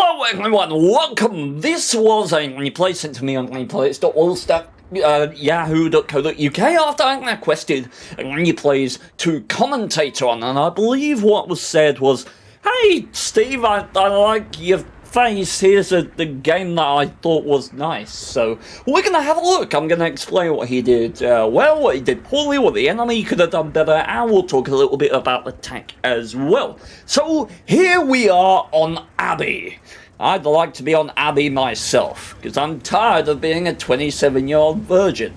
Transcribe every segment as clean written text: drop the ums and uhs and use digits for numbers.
Hello everyone, welcome! This was a replay sent to me on replays.yahoo.co.uk after I requested replays to commentate on, and I believe what was said was, "Hey Steve, I like your face, here's the game that I thought was nice." So we're gonna have a look. I'm gonna explain what he did well, what he did poorly, what the enemy could have done better, and we'll talk a little bit about the tank as well. So here we are on Abbey. I'd like to be on Abbey myself, because I'm tired of being a 27-year-old virgin.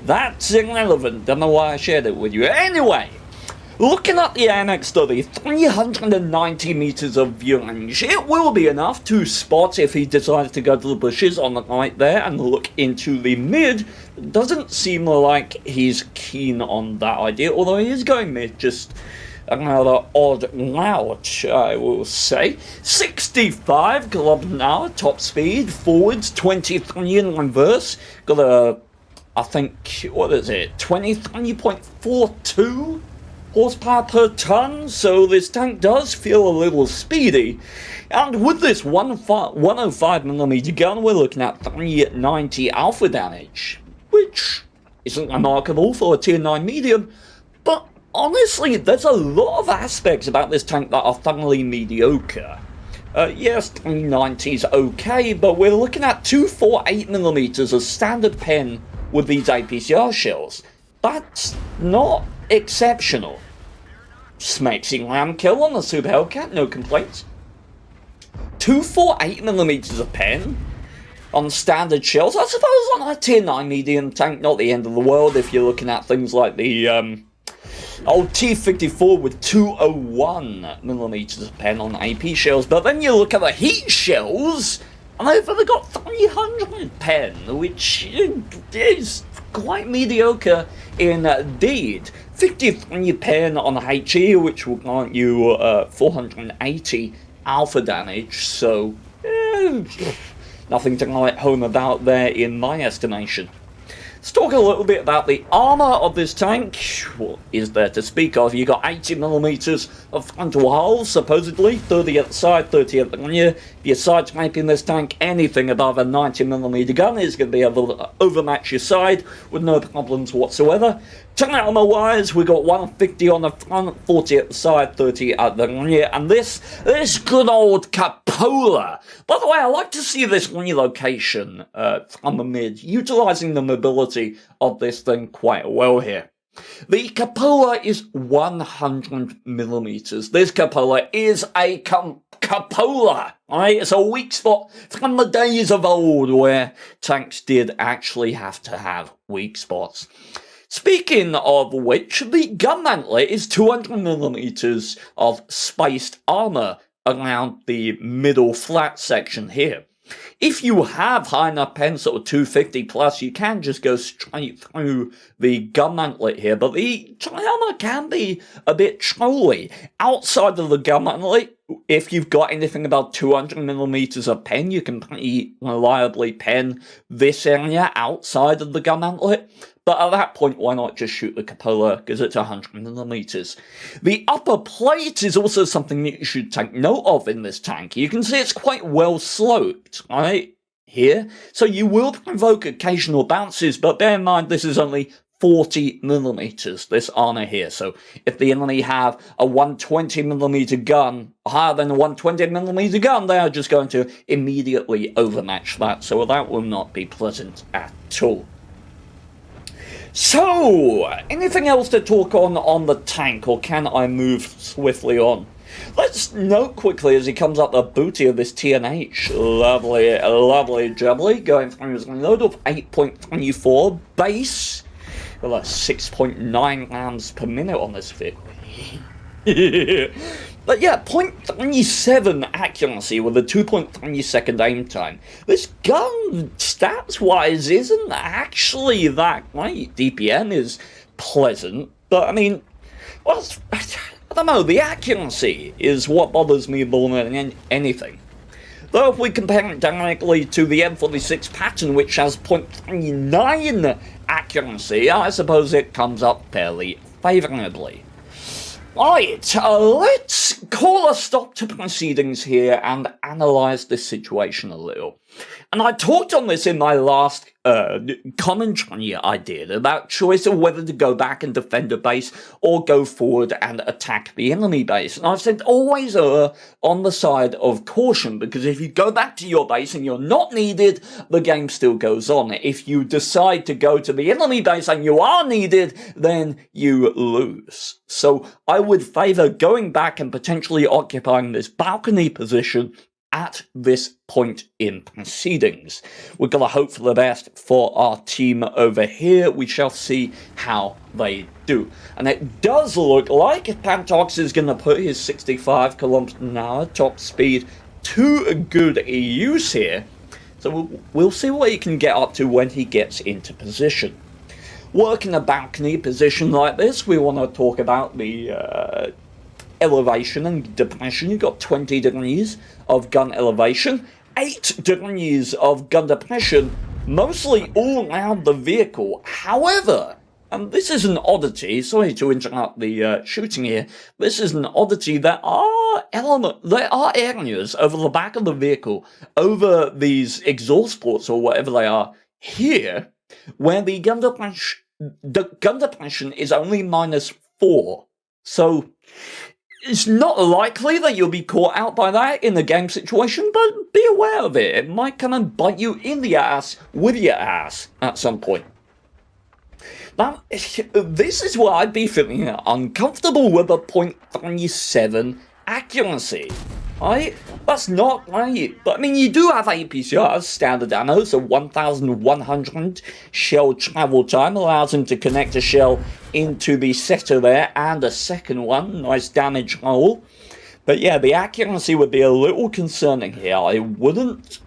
That's irrelevant, don't know why I shared it with you. Anyway, looking at the AMX study, 390 meters of view range. It will be enough to spot if he decides to go to the bushes on the right there and look into the mid. It doesn't seem like he's keen on that idea, although he is going mid, just another odd route, I will say. 65 kilometers an hour, top speed, forwards 23 in reverse. Got a, I think, what is it, 23.42 horsepower per ton, so this tank does feel a little speedy. And with this 105mm gun, we're looking at 390 alpha damage, which isn't remarkable for a tier 9 medium, but honestly, there's a lot of aspects about this tank that are thoroughly mediocre. Yes, 390 is okay, but we're looking at 248mm as standard pen with these APCR shells. That's not exceptional. Smexing ram kill on the Super Hellcat, no complaints. 248mm of pen on standard shells. I suppose on a tier 9 medium tank, not the end of the world if you're looking at things like the old T-54 with 201mm of pen on AP shells, but then you look at the heat shells, and they've only got 300 pen, which is quite mediocre indeed. 53 pen on HE, which will grant you 480 alpha damage, so nothing to write home about there in my estimation. Let's talk a little bit about the armour of this tank. What is there to speak of? You got 80mm of frontal hull, supposedly, 30 at the side, 30 at the rear. If you're side-sniping this tank, anything above a 90mm gun is going to be able to overmatch your side with no problems whatsoever. Turn armour-wise, we got 150 on the front, 40 at the side, 30 at the rear, and this good old cupola. By the way, I like to see this relocation from the mid, utilising the mobility of this thing quite well here. The cupola is 100mm. This cupola is a cupola, right? It's a weak spot from the days of old where tanks did actually have to have weak spots. Speaking of which, the gun mantlet is 200mm of spaced armour around the middle flat section here. If you have high enough pen, sort of 250 plus, you can just go straight through the gun mantlet here, but the armour can be a bit trolly. Outside of the gun mantlet, if you've got anything about 200mm of pen, you can pretty reliably pen this area outside of the gun mantlet. But at that point, why not just shoot the cupola, because it's 100mm. The upper plate is also something that you should take note of in this tank. You can see it's quite well sloped, right, here. So you will provoke occasional bounces, but bear in mind this is only 40mm, this armor here. So if the enemy have a 120mm gun, higher than a 120mm gun, they are just going to immediately overmatch that. So that will not be pleasant at all. So, anything else to talk on the tank, or can I move swiftly on? Let's note quickly as he comes up the booty of this TNH. Lovely, lovely jubbly, going through his load of 8.24 base. Well, that's 6.9 rounds per minute on this vehicle. But yeah, 0.37 accuracy with a 2.3 second aim time. This gun, stats-wise, isn't actually that great. DPM is pleasant, but I mean, well, I don't know, the accuracy is what bothers me more than anything. Though if we compare it directly to the M46 pattern, which has 0.39 accuracy, I suppose it comes up fairly favourably. Right, let's call a stop to proceedings here and analyze this situation a little. And I talked on this in my last commentary I did about choice of whether to go back and defend a base or go forward and attack the enemy base. And I've said always err on the side of caution, because if you go back to your base and you're not needed, the game still goes on. If you decide to go to the enemy base and you are needed, then you lose. So I would favour going back and potentially occupying this balcony position at this point in proceedings. We're going to hope for the best for our team over here. We shall see how they do. And it does look like Pantox is going to put his 65 kilometers an hour top speed to good use here. So we'll see what he can get up to when he gets into position. Working a balcony position like this, we want to talk about the elevation and depression. You've got 20 degrees of gun elevation, 8 degrees of gun depression, mostly all around the vehicle. However, and this is an oddity, sorry to interrupt the shooting here, this is an oddity, there are areas over the back of the vehicle, over these exhaust ports or whatever they are here, where the gun depression is only -4. So it's not likely that you'll be caught out by that in a game situation, but be aware of it. It might come and bite you in the ass with your ass at some point. Now, this is where I'd be feeling uncomfortable with a .37 accuracy. Right? That's not right. But I mean, you do have APCR standard ammo, so 1,100 shell travel time allows him to connect a shell into the setter there, and a second one. Nice damage roll. But yeah, the accuracy would be a little concerning here. I wouldn't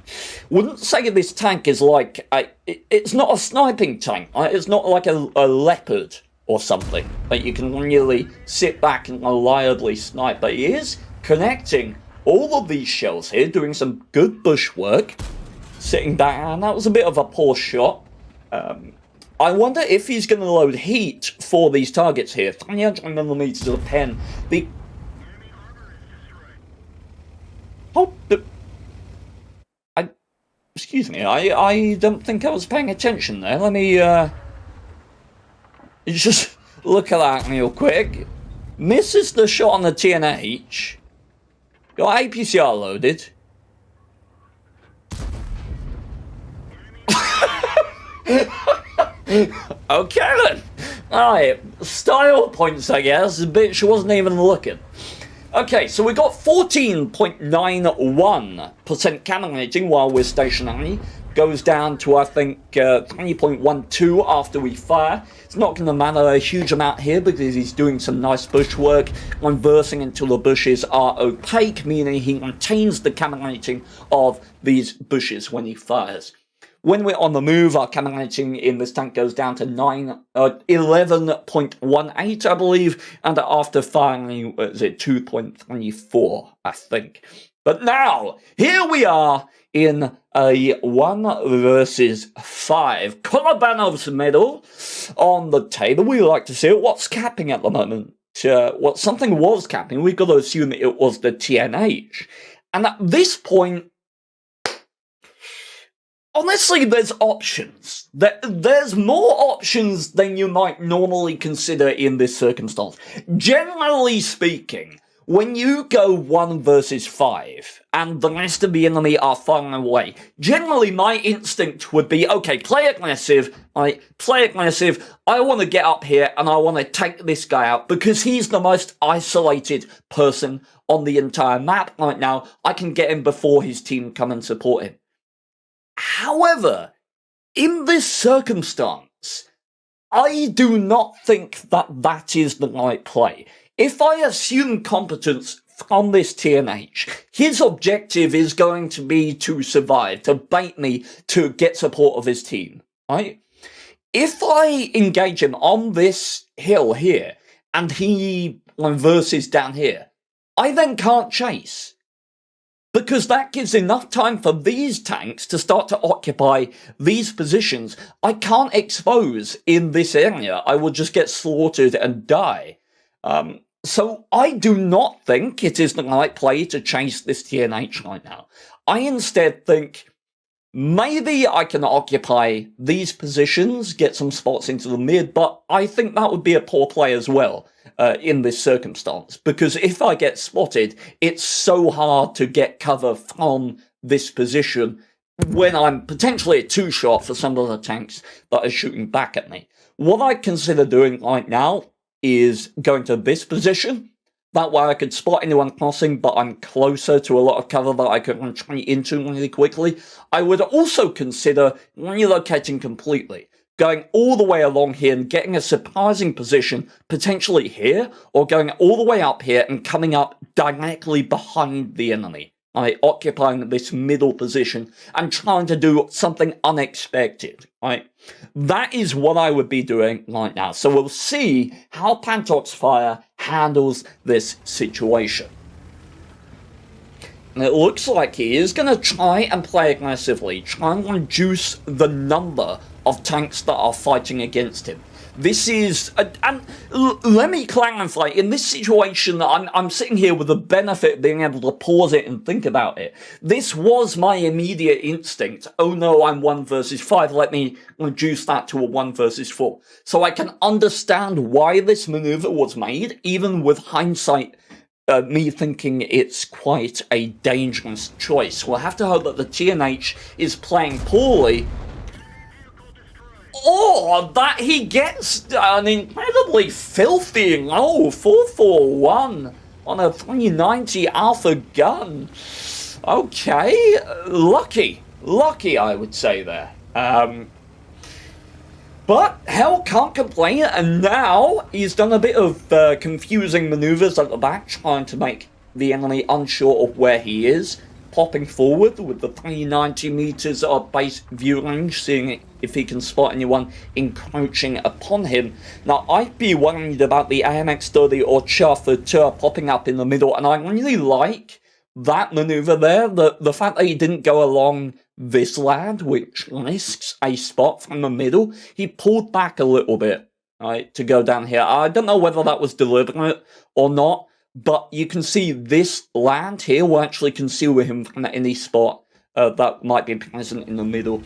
say this tank is like it's not a sniping tank. Right? It's not like a leopard or something that you can really sit back and reliably snipe. But he is connecting all of these shells here, doing some good bush work, sitting back, and that was a bit of a poor shot. I wonder if he's going to load heat for these targets here. 300mm of pen. Excuse me, I don't think I was paying attention there. Let me just look at that real quick. Misses the shot on the TNH. Got APCR loaded. Okay then. Alright, style points I guess. The bitch wasn't even looking. Okay, so we got 14.91% cannon rating while we're stationary. Goes down to, I think, 3.12 after we fire. It's not going to matter a huge amount here because he's doing some nice bush work, conversing until the bushes are opaque, meaning he retains the cannon rating of these bushes when he fires. When we're on the move, our cannon rating in this tank goes down to 11.18, I believe, and after firing, what is it, 2.24, I think. But now, here we are in a 1 versus 5. Kolobanov's medal on the table. We like to see it. What's capping at the moment? Something was capping. We've got to assume it was the TNH. And at this point, honestly, there's options. There's more options than you might normally consider in this circumstance. Generally speaking, when you go 1 versus 5, and the rest of the enemy are firing away, generally my instinct would be, okay, play aggressive, I want to get up here and I want to take this guy out because he's the most isolated person on the entire map right now. I can get him before his team come and support him. However, in this circumstance, I do not think that is the right play. If I assume competence from this TNH, his objective is going to be to survive, to bait me, to get support of his team, right? If I engage him on this hill here, and he reverses down here, I then can't chase. Because that gives enough time for these tanks to start to occupy these positions. I can't expose in this area. I will just get slaughtered and die. So I do not think it is the right play to chase this TNH right now. I instead think maybe I can occupy these positions, get some spots into the mid, but I think that would be a poor play as well in this circumstance, because if I get spotted, it's so hard to get cover from this position when I'm potentially a two-shot for some of the tanks that are shooting back at me. What I consider doing right now is going to this position. That way I could spot anyone crossing, but I'm closer to a lot of cover that I could retreat into really quickly. I would also consider relocating completely, going all the way along here and getting a surprising position, potentially here, or going all the way up here and coming up directly behind the enemy. Occupying this middle position and trying to do something unexpected, right? That is what I would be doing right now. So we'll see how Pantox Fire handles this situation. And it looks like he is going to try and play aggressively, try and reduce the number of tanks that are fighting against him. This is, and let me clarify, in this situation, I'm sitting here with the benefit of being able to pause it and think about it. This was my immediate instinct. Oh no, I'm 1 versus 5. Let me reduce that to a 1 versus 4. So I can understand why this maneuver was made, even with hindsight, me thinking it's quite a dangerous choice. We'll have to hope that the TNH is playing poorly, or that he gets an incredibly filthy low 441 on a 390 Alpha gun. Okay, lucky I would say there. But hell, can't complain, and now he's done a bit of confusing maneuvers at the back, trying to make the enemy unsure of where he is, popping forward with the 390 meters of base view range, seeing if he can spot anyone encroaching upon him. Now, I'd be worried about the AMX 30 or Char popping up in the middle, and I really like that maneuver there. The fact that he didn't go along this land, which risks a spot from the middle, he pulled back a little bit, right, to go down here. I don't know whether that was deliberate or not, but you can see this land here will actually conceal him from any spot that might be present in the middle.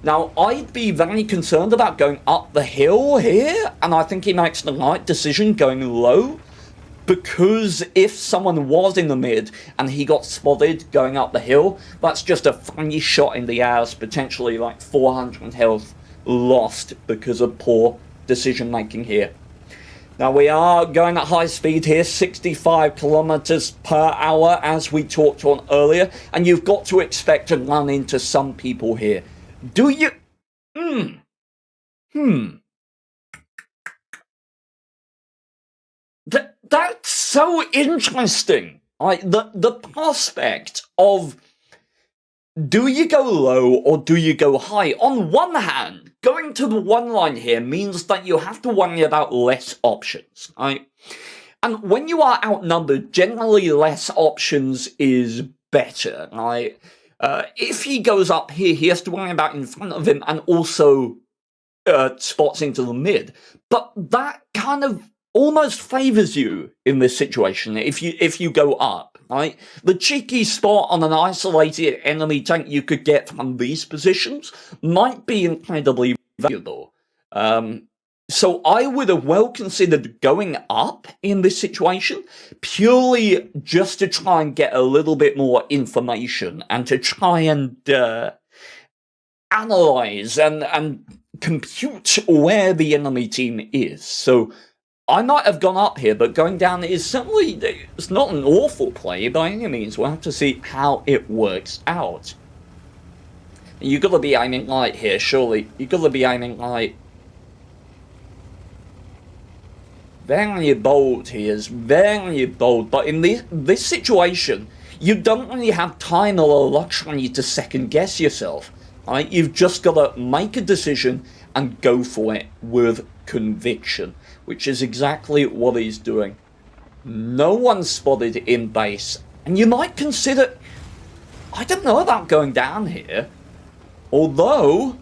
Now, I'd be very concerned about going up the hill here, and I think he makes the right decision going low, because if someone was in the mid and he got spotted going up the hill, that's just a funny shot in the ass, potentially like 400 health lost because of poor decision making here. Now, we are going at high speed here, 65 kilometers per hour, as we talked on earlier, and you've got to expect to run into some people here. Do you? That's so interesting. The prospect of, do you go low or do you go high? On one hand, going to the one line here means that you have to worry about less options, right? And when you are outnumbered, generally less options is better, right? If he goes up here, he has to worry about in front of him and also spots into the mid. But that kind of almost favors you in this situation if you go up, right? The cheeky spot on an isolated enemy tank you could get from these positions might be incredibly valuable. So I would have well considered going up in this situation, purely just to try and get a little bit more information and to try and analyze and compute where the enemy team is. So I might have gone up here, but going down is certainly, it's not an awful play by any means. We'll have to see how it works out. You've got to be aiming right here, surely. You've got to be aiming right. Very bold he is, very bold. But in this situation, you don't really have time or luxury to second guess yourself. Right? You've just got to make a decision and go for it with conviction, which is exactly what he's doing. No one spotted in base, and you might consider, I don't know about going down here, although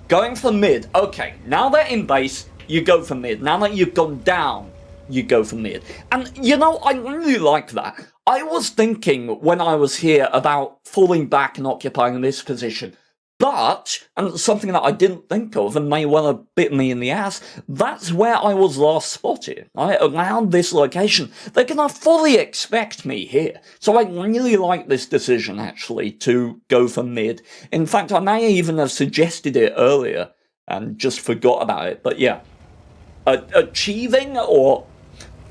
going for mid. Okay, now they're in base, you go for mid. Now that you've gone down, you go for mid. And, you know, I really like that. I was thinking when I was here about falling back and occupying this position. But, and something that I didn't think of and may well have bitten me in the ass, that's where I was last spotted, right? Around this location. They're going to fully expect me here. So I really like this decision, actually, to go for mid. In fact, I may even have suggested it earlier and just forgot about it. But yeah, achieving or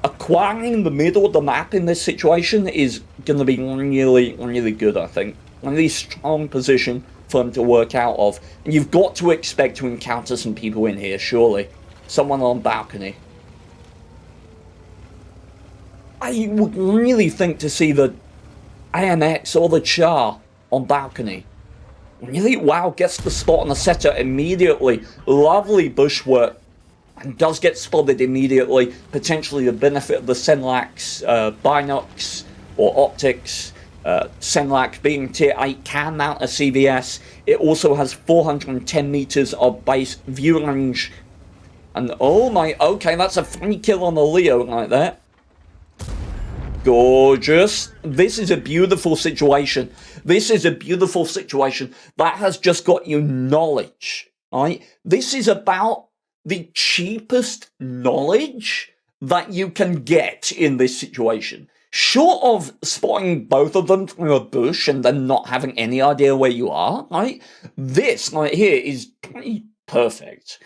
acquiring the middle of the map in this situation is going to be really, really good, I think. A really strong position for them to work out of. And you've got to expect to encounter some people in here, surely. Someone on balcony. I would really think to see the AMX or the Char on balcony. Really? Wow, gets the spot on the setter immediately. Lovely bushwork. And does get spotted immediately. Potentially the benefit of the Senlax binocs or optics. Senlac being tier 8 can mount a CVS. It also has 410 meters of base view range. And oh my, okay, that's a free kill on the Leo like that. Gorgeous. This is a beautiful situation. This is a beautiful situation that has just got you knowledge, right? This is about the cheapest knowledge that you can get in this situation. Short of spotting both of them through a bush and then not having any idea where you are, right? This right here is pretty perfect.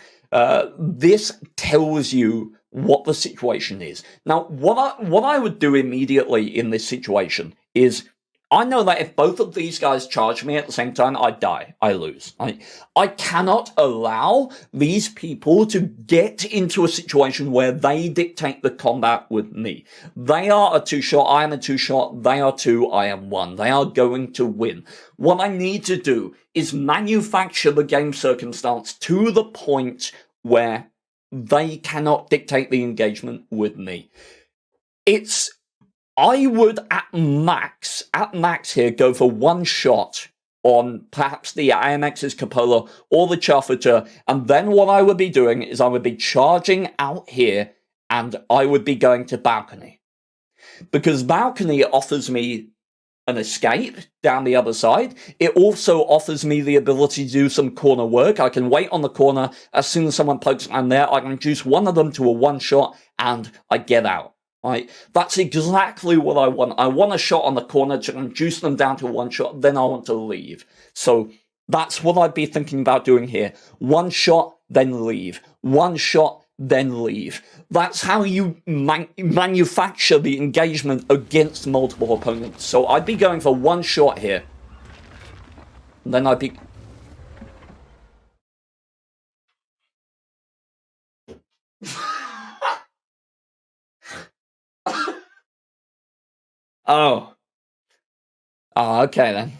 This tells you what the situation is. Now, what I would do immediately in this situation is, I know that if both of these guys charge me at the same time, I die. I lose. I cannot allow these people to get into a situation where they dictate the combat with me. They are a 2-shot, I am a 2-shot, they are 2, I am 1. They are going to win. What I need to do is manufacture the game circumstance to the point where they cannot dictate the engagement with me. I would at max here go for 1 shot on perhaps the AMX's Cupola or the Chaffateur, and then what I would be doing is I would be charging out here and I would be going to balcony. Because balcony offers me an escape down the other side. It also offers me the ability to do some corner work. I can wait on the corner. As soon as someone pokes around there, I can reduce one of them to a 1-shot and I get out. Right? That's exactly what I want. I want a shot on the corner to reduce them down to 1-shot, then I want to leave. So that's what I'd be thinking about doing here. 1 shot, then leave. 1 shot, then leave. That's how you manufacture the engagement against multiple opponents. So I'd be going for 1 shot here. And then I'd be... Oh, okay then.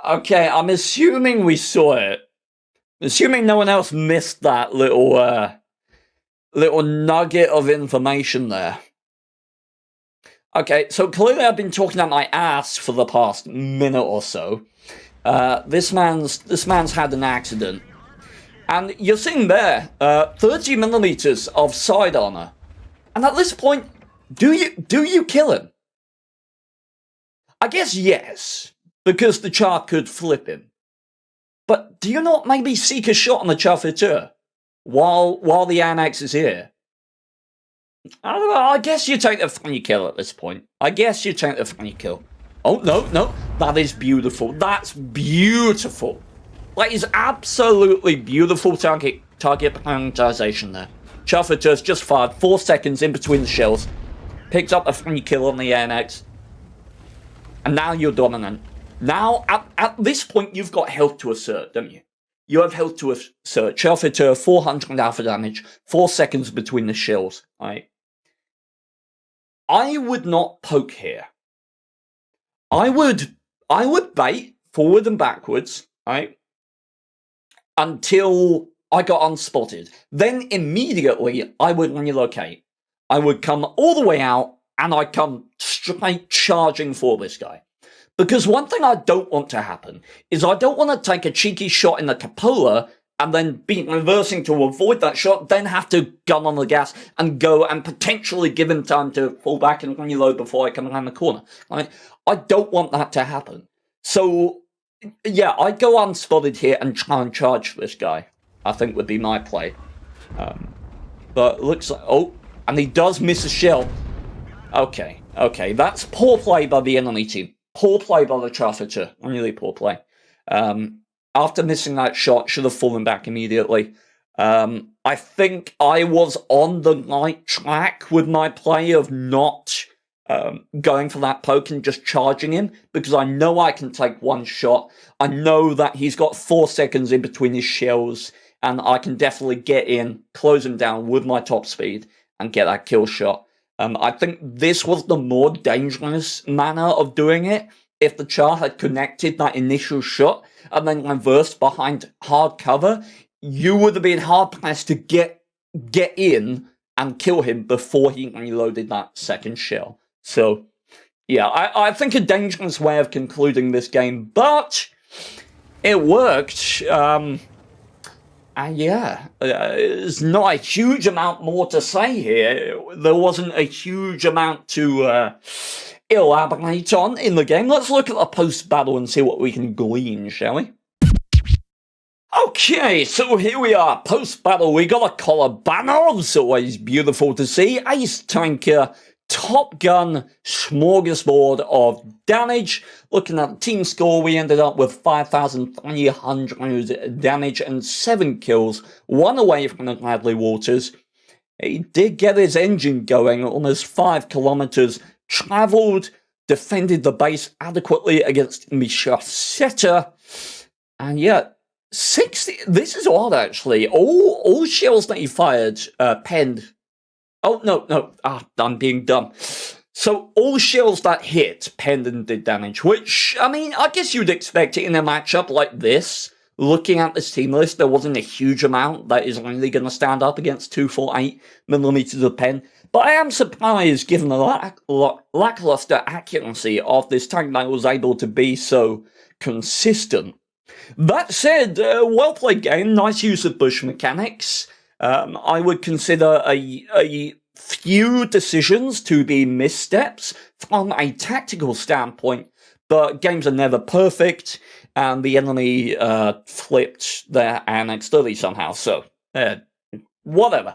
Okay, I'm assuming we saw it. Assuming no one else missed that little nugget of information there. Okay, so clearly I've been talking out my ass for the past minute or so. This man's had an accident. And you're seeing there, 30 millimeters of side armor. And at this point, do you kill him? I guess yes, because the Char could flip him. But do you not maybe seek a shot on the Chaffateur while the AMX is here? I don't know, I guess you take the funny kill at this point. I guess you take the funny kill. Oh, no, that is beautiful. That's beautiful. That is absolutely beautiful target prioritization there. Chaffateur's just fired 4 seconds in between the shells. Picked up a free kill on the AMX. And now you're dominant. Now, at this point, you've got health to assert, don't you? You have health to assert. Chaffateur, 400 alpha damage. 4 seconds between the shells. Right? I would not poke here. I would bait forward and backwards, right? Until I got unspotted. Then immediately I would relocate. I would come all the way out and I'd come straight charging for this guy. Because one thing I don't want to happen is I don't want to take a cheeky shot in the Cupola and then be reversing to avoid that shot, then have to gun on the gas and go and potentially give him time to fall back and reload before I come around the corner. I don't want that to happen. So, yeah, I'd go unspotted here and try and charge this guy, I think would be my play. But it looks like... Oh, and he does miss a shell. Okay, that's poor play by the enemy team. Poor play by the trafficker. Really poor play. After missing that shot, should have fallen back immediately. I think I was on the right track with my play of not going for that poke and just charging him, because I know I can take one shot. I know that he's got 4 seconds in between his shells, and I can definitely get in, close him down with my top speed, and get that kill shot. I think this was the more dangerous manner of doing it. If the Char had connected that initial shot and then reversed behind hard cover, you would have been hard-pressed to get in and kill him before he reloaded that second shell. So, yeah, I think a dangerous way of concluding this game, but it worked. And yeah, there's not a huge amount more to say here. There wasn't a huge amount to elaborate on in the game. Let's look at the post-battle and see what we can glean, shall we? Okay, so here we are, post-battle. We got a Kolobanov, it's always beautiful to see. Ace Tanker, Top Gun, smorgasbord of damage. Looking at the team score, we ended up with 5,300 damage and 7 kills, 1 away from the Gladly Waters. He did get his engine going, almost 5 kilometers, travelled, defended the base adequately against Mishaseta, and yeah, 60, this is odd actually, all shells that he fired, penned. Oh, no, I'm being dumb. So, all shells that hit, penned and did damage, which, I mean, I guess you'd expect it in a matchup like this. Looking at this team list, there wasn't a huge amount that is only going to stand up against 248mm of pen. But I am surprised, given the lackluster accuracy of this tank, that it was able to be so consistent. That said, well-played game, nice use of bush mechanics. I would consider a few decisions to be missteps from a tactical standpoint, but games are never perfect, and the enemy flipped their AMX 30 somehow, so whatever.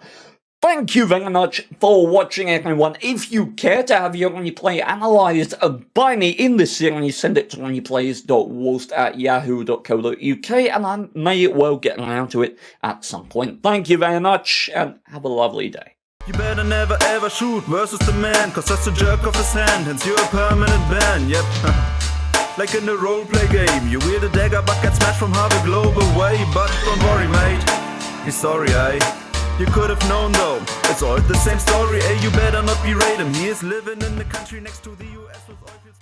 Thank you very much for watching, everyone. If you care to have your replay analysed by me in this series, send it to replays.wurst@yahoo.co.uk, and I may well get around to it at some point. Thank you very much, and have a lovely day. You better never ever shoot versus the man, cause that's a jerk of his hand, hence you're a permanent ban, yep. Like in a roleplay game, you wield a dagger but get smashed from half a globe away. But don't worry mate, he's sorry you could have known though, it's all the same story. You better not berate him, he is living in the country next to the US with oil fields.